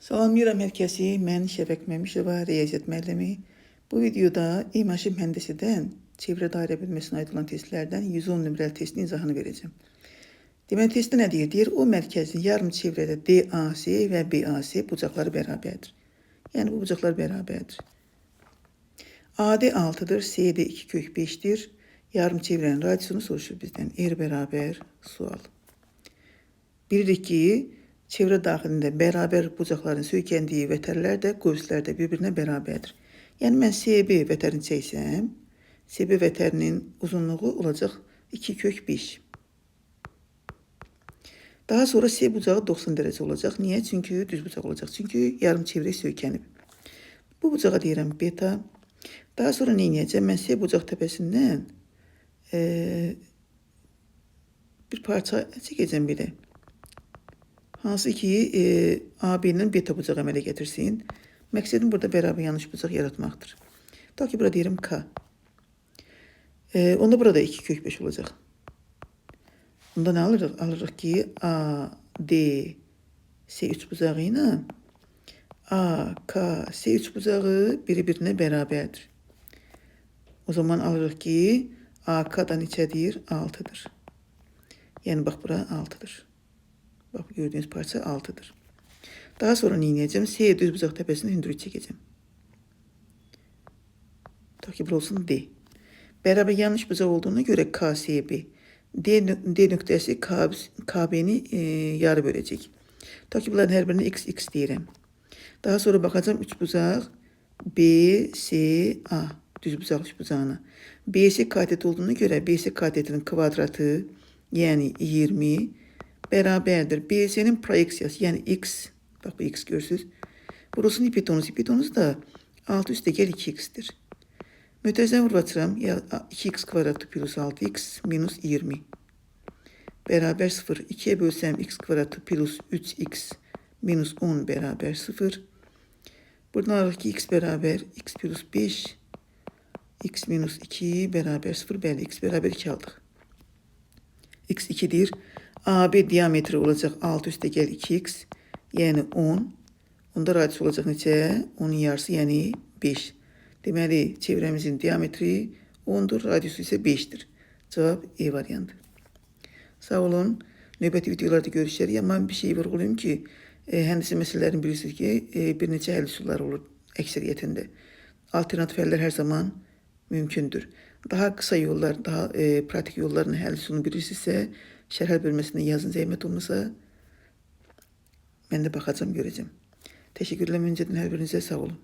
Salamlayıram hər kəsi. Mən Şəfəq Məmşova, riyaziyyat müəllimi. Bu videoda İMAŞ mühəndisidən çevrə dairə bilməsinə aid olan testlərdən 110 nömrəli testin izahını verəcəm. Deməli, testdə nə deyir? Deyir, o mərkəzin yarım çevrədə DAC və BAC bucaqları bərabərdir. Yəni, bu bucaqlar bərabərdir. AD 6-dır, CD 2 kök 5-dir. Yarım çevrənin radiusunu soruşur bizdən. R bərabər sual. Bilirik ki, çevrə daxilində bərabər bucaqların söykəndiyi vətərlər də qövslər də bir-birinə bərabərdir. Yəni, mən CB vətərini çəksəm, CB vətərinin uzunluğu olacaq 2 kök 5. Daha sonra C bucağı 90 dərəcə olacaq. Niyə? Çünki düz bucaq olacaq. Çünki yarım çevrə söykənib. Bu bucağa deyirəm beta. Daha sonra nə edəcəm? Mən C bucaq təpəsindən bir parça çəkəcəm belə. Hansı ki, AB-nin beta bucağı əmələ gətirsin. Məqsədim burada bərabər yanlış bucaq yaratmaqdır. Ta ki, burada deyirəm K. Onda burada 2 kök 5 olacaq. Onda nə alırıq? Alırıq ki, AD C3 bucağı ilə AK C3 bucağı bir-birinə bərabərdir. O zaman alırıq ki, AK da neçədir? 6-dır. Yəni, bax, bura 6-dır. Bax, gördüyünüz parça 6-dır. Daha sonra nə edəcəm? C düz bucaq təpəsində hündürlük çəkəcəm. Ta ki, bura olsun D. Bərabər yanlış bucaq olduğuna görə KCB. D nöqtəsi KB-ni yarı böləcək. Ta ki, bunların hər birini x deyirəm. Daha sonra baxacam 3 bucaq BCA. Düz bucaq 3 bucağına. BC katet olduğuna görə BC katetinin kvadratı, yəni 20 bərabərdir. BC-nin proyeksiyası, yəni x. Bax, bu x görürsünüz. Burasının hipotenuz. Hipotenuz da 6 üstə gəl 2x-dir. Mötərizəni vurub açıram. 2x kvadratı plus 6x minus 20. Bərabər 0. 2-yə bölsəm x kvadratı plus 3x minus 10 bərabər 0. Buradan alırıq ki, x bərabər x plus 5. X minus 2 bərabər 0. Bəli, x bərabər 2 aldıq. X 2-dir. AB diametri olacaq 6 üstə gəl 2x. Yəni 10. Onda radius olacaq neçə? 10'un yarısı, yəni 5. Deməli, çevrəmizin diametri 10'dur, radiusu isə 5'dir. Cavab E variantı. Sağ olun. Növbəti videolarda görüşərik. Amma bir şey vurğulayım ki, həndəsə məsələlərini bilirsiniz ki, bir neçə həll üsulları olur əksəriyyətində. Alternativ həllər hər zaman mümkündür. Daha qısa yollar, daha pratik yolların həll üsulunu bilirsinizsə, şərh bölməsində yazın, zəhmət olmasa, mən də baxacam, görəcəm. Təşəkkürlər öncədən hər birinizə, sağ olun.